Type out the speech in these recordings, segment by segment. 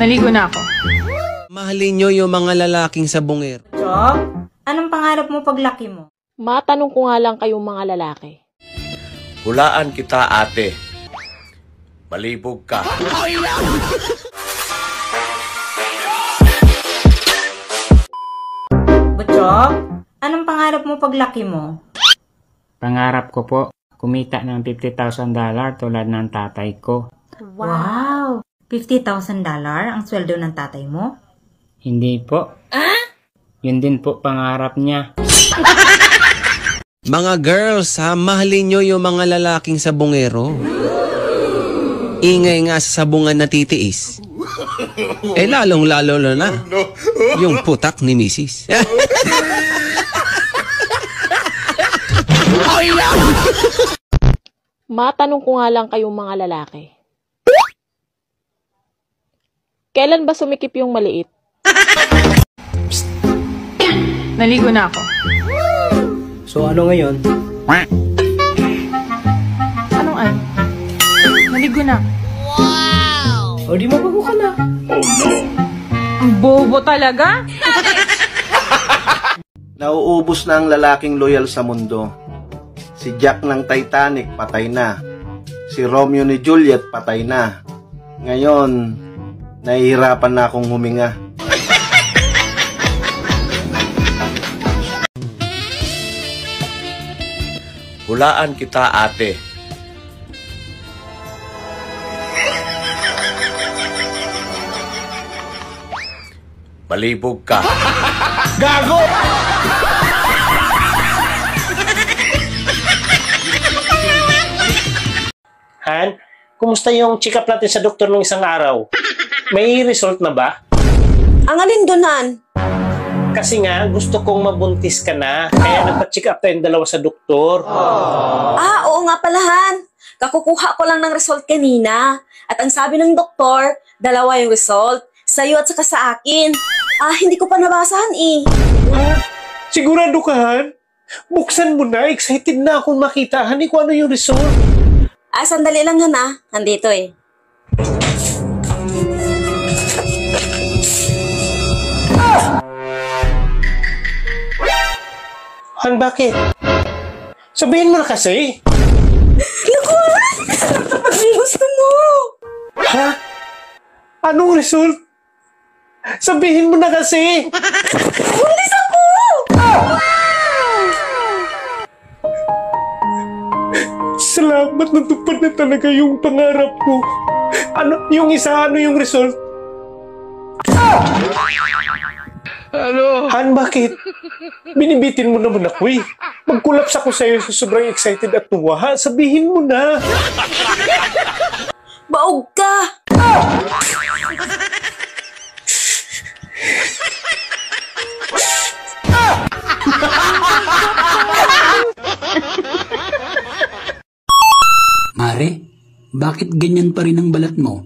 Naligo na ako. Mahalin nyo yung mga lalaking sabongero. Job, anong pangarap mo paglaki mo? Matanong ko nga lang kayong mga lalaki. Hulaan kita, ate. Malibog ka. Job, anong pangarap mo paglaki mo? Pangarap ko po, kumita ng $50,000 tulad ng tatay ko. Wow! $50,000 ang sweldo ng tatay mo? Hindi po. Yun din po pangarap niya. Mga girls, ha, mahalin nyo yung mga lalaking sabongero. Ingay nga sa sabungan na titiis. Lalong-lalo na yung putak ni Mrs. Matanong ko nga lang kayong mga lalaki. Kailan ba sumikip yung maliit? Naligo na ako. So ano ngayon? Anong ano? Naligo na. O di mabago ka na. Ang bobo talaga? Nauubos na ang lalaking loyal sa mundo. Si Jack ng Titanic patay na. Si Romeo ni Juliet patay na. Ngayon, nahihirapan na akong huminga. Hulaan kita, ate. Malibog ka. Gago! Han, kumusta yung check-up natin sa doktor nung isang araw? May result na ba? Ang alin doon, Han? Kasi nga, gusto kong mabuntis ka na. Kaya nagpa-check up tayong dalawa sa doktor. Oo nga pala, Han. Kakukuha ko lang ng result kanina. At ang sabi ng doktor, dalawa yung result. Sa'yo at saka sa akin. Hindi ko pa nabasahan eh. Sigurado ka, Han? Buksan mo na. Excited na akong makita. Han, kung ano yung result. Sandali lang, Han. Nandito eh. Han, bakit? Sabihin mo na kasi. Naku, Han! Tapos yung gusto mo. Ha? Anong result? Sabihin mo na kasi. Buntis ako! Salamat, natupad na talaga yung pangarap ko. Ano yung result? Han, bakit? Binibitin mo naman ako eh. Magkulaps ako sa'yo sa sobrang excited at tuwa. Ha? Sabihin mo na. Baog ka! Mare, bakit ganyan pa rin ang balat mo?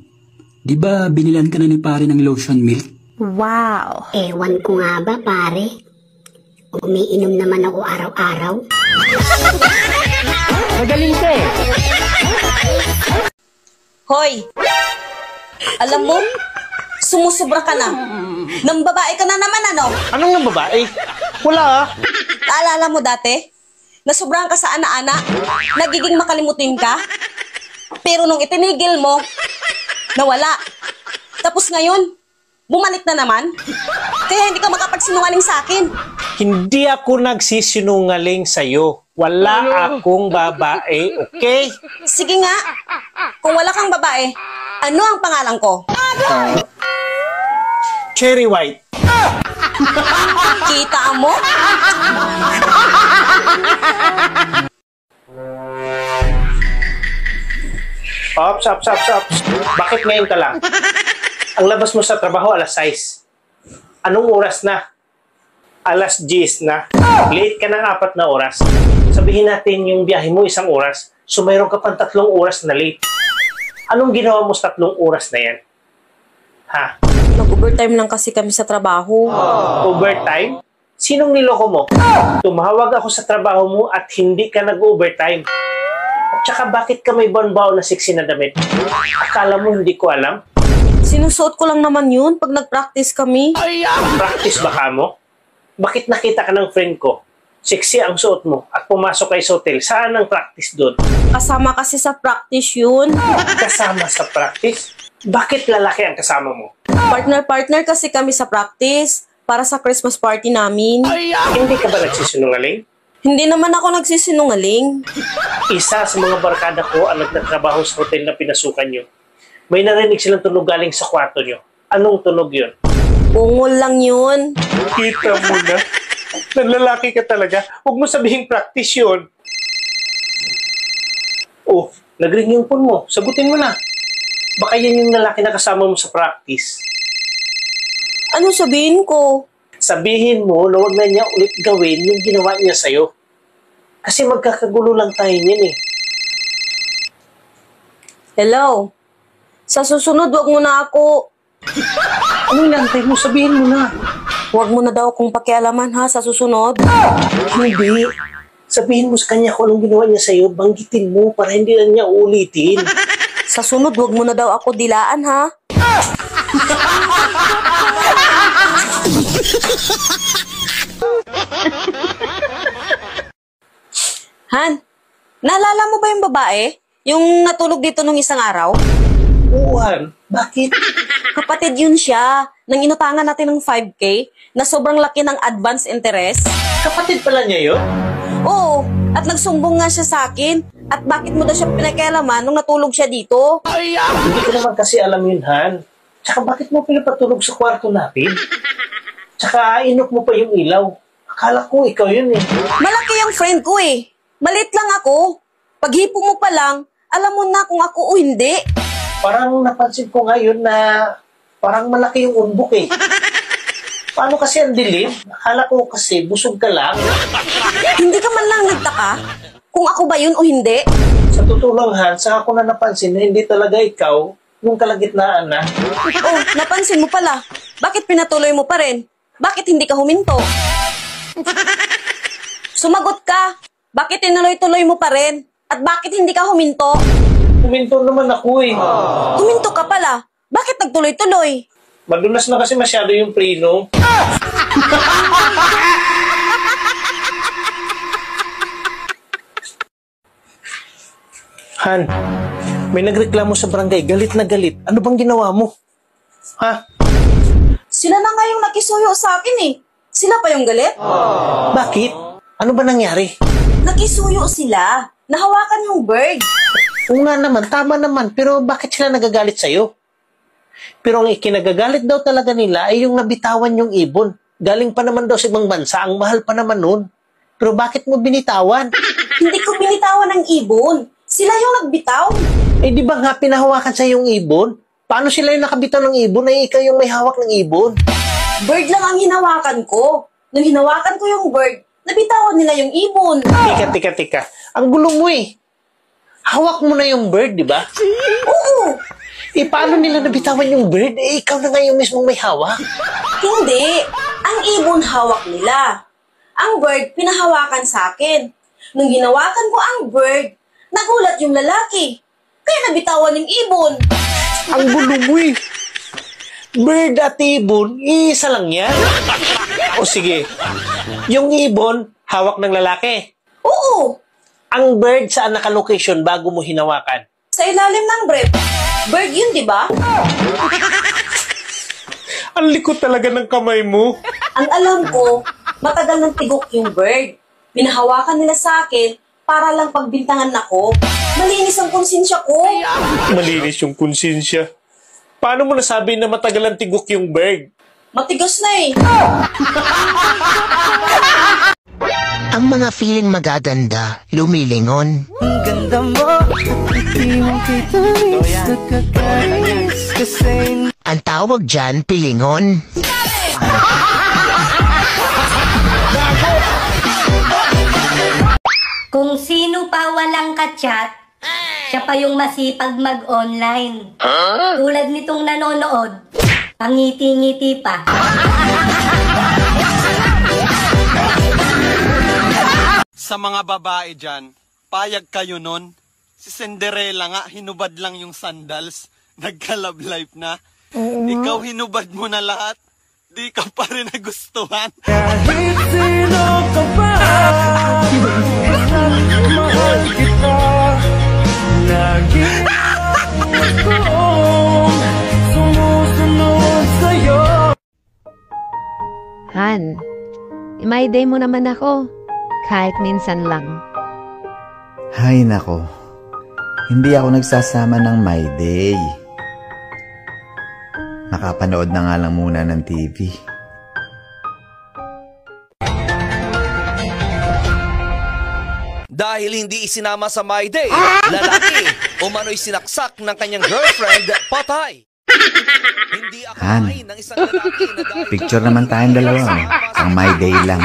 Di ba binilan ka na ni pare ng lotion milk? Wow! Ewan ko nga ba, pare? Umiinom naman ako araw-araw. Magaling ka eh. Hoy! Alam mo, sumusubra ka na. Nang babae ka na naman, ano? Anong nang babae? Wala ah. Naalala mo dati? Nasubrahan ka sa ana-ana? Nagiging makalimutin ka? Pero nung itinigil mo, nawala. Tapos ngayon, bumalik na naman? Kaya hindi ka makapagsinungaling sa akin. Hindi ako nagsisinungaling sa'yo. Wala akong babae, okay? Sige nga. Kung wala kang babae, ano ang pangalan ko? Cherry White. Kita mo? Ops. Bakit ngayon ka lang? Ang labas mo sa trabaho, alas 6. Anong oras na? Alas 10 na. Late ka ng 4 na oras. Sabihin natin yung biyahe mo 1 oras. So mayroon ka pang 3 oras na late. Anong ginawa mo sa 3 oras na yan? Ha? Nag-overtime lang kasi kami sa trabaho. Overtime? Sinong niloko mo? Tumawag ako sa trabaho mo at hindi ka nag-overtime. At saka bakit ka may baon-baon na sexy na damit? Akala mo hindi ko alam? Sinusuot ko lang naman yun pag nag-practice kami. Practice ba ka mo? Bakit nakita ka ng friend ko? Sexy ang suot mo at pumasok kayo sa hotel. Saan ang practice doon? Kasama kasi sa practice yun. Kasama sa practice? Bakit lalaki ang kasama mo? Partner-partner kasi kami sa practice para sa Christmas party namin. Hindi ka ba nagsisinungaling? Hindi naman ako nagsisinungaling. Isa sa mga barkada ko ang nagtatrabaho sa hotel na pinasukan nyo. May narinig silang tunog galing sa kwarto nyo. Anong tunog yun? Ungol lang yun. Kita mo na. Nanlalaki ka talaga. Huwag mo sabihin practice yun. Oh, nagring yung phone mo. Sagutin mo na. Baka yan yung lalaki na kasama mo sa practice. Ano sabihin ko? Sabihin mo na huwag na niya ulit gawin yung ginawa niya sa'yo. Kasi magkakagulo lang tayo niyan eh. Hello? Sa susunod, wag mo na ako. Anong nantay mo? Sabihin mo na. Huwag mo na daw akong pakialaman ha sa susunod. Hindi. Sabihin mo sa kanya kung anong ginawa niya sa'yo, banggitin mo para hindi na niya uulitin. Sa sunod, huwag mo na daw ako dilaan ha. Han, naalala mo ba yung babae? Yung natulog dito nung isang araw? Oo, Han. Bakit? Kapatid yun siya. Nang inutangan natin ng 5K na sobrang laki ng advance interest. Kapatid pala niya yun? Oo. At nagsumbong nga siya sa akin. At bakit mo daw siya pinakialaman nung natulog siya dito? Hindi ko naman kasi alam yun, Han. Tsaka bakit mo pinapatulog sa kwarto natin? Tsaka inok mo pa yung ilaw. Akala ko ikaw yun eh. Malaki yung friend ko eh. Malit lang ako. Paghipo mo pa lang, alam mo na kung ako o hindi. Parang napansin ko ngayon na parang malaki yung umbok eh. Paano kasi ang dilim? Akala ko kasi busog ka lang. Hindi ka man lang nagtaka kung ako ba yun o hindi? Sa totoo lang, Han, saka ko na napansin na hindi talaga ikaw yung kalagitnaan na. Oh, napansin mo pala. Bakit pinatuloy mo pa rin? Bakit hindi ka huminto? Sumagot ka. Bakit tinuloy-tuloy mo pa rin? At bakit hindi ka huminto? Huminto naman ako eh. Huminto ka pala. Bakit nagtuloy-tuloy? Madulas na kasi masyado yung preno. Han, may nagreklamo sa barangay. Galit na galit. Ano bang ginawa mo? Ha? Sila na nga yung nakisuyo sa akin eh. Sila pa yung galit? Bakit? Ano ba nangyari? Nakisuyo sila. Nahawakan yung bird. Oo nga naman, tama naman. Pero bakit sila nagagalit sa'yo? Pero ang ikinagagalit daw talaga nila ay yung nabitawan yung ibon. Galing pa naman daw sa ibang bansa. Ang mahal pa naman nun. Pero bakit mo binitawan? Hindi ko binitawan ng ibon. Sila yung nagbitaw. Eh di ba nga pinahawakan sa yung ibon? Paano sila yung nakabitaw ng ibon ay ikaw yung may hawak ng ibon? Bird lang ang hinawakan ko. Nung hinawakan ko yung bird, nabitawan nila yung ibon. Tika. Ang gulo mo eh. Hawak mo na yung bird, di ba? Oo. Eh, paano nila nabitawan yung bird? Eh, ikaw na nga yung mismong may hawak. Hindi. Ang ibon hawak nila. Ang bird, pinahawakan sa akin. Nung hinawakan ko ang bird, nagulat yung lalaki. Kaya nabitawan yung ibon. Ang gulo mo eh. Bird at ibon, isa lang yan. O sige, yung ibon, hawak ng lalaki. Oo. Ang bird, saan naka-location bago mo hinawakan? Sa ilalim ng brief. Bird yun, di ba? Ang likot talaga ng kamay mo. Ang alam ko, matagal ng tigok yung bird. Pinahawakan nila sa akin para lang pagbintangan ako. Malinis ang konsensya ko. Malinis yung konsensya. Paano mo nasabi na matagal ang tigok yung bird? Matigas na eh. Ang mga feeling magaganda, lumilingon. Ang ganda mo, hindi mo kitalis, nakakainis kasi. Ang tawag dyan, pilingon. Kung sino pa walang kachat, siya pa yung masipag mag-online. Tulad nitong nanonood, pangiti-ngiti pa. Sa mga babae dyan, payag kayo nun. Si Cinderella nga, hinubad lang yung sandals. Nagka-love life na. Ikaw hinubad mo na lahat. Di ka pa rin nagustuhan. Kahit sino ka pa, mahal kita. Lagi akong sumusunod sa'yo. Han, may day mo naman ako. Kahit minsan lang. Hay nako, hindi ako nagsasama ng my day. Nakapanood na nga lang muna ng TV. Dahil hindi isinama sa My Day, lalaki umano'y sinaksak ng kanyang girlfriend, patay. Hindi akalain ng isang lalaki na dahil Picture naman tayong dalawa. Ang my day lang.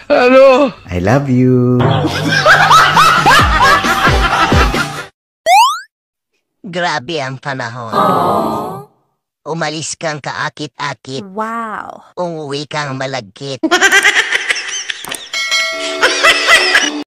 Hello! I love you. Grabe ang panahon. Umalis kang kaakit-akit. Wow. Umuwi kang malagkit.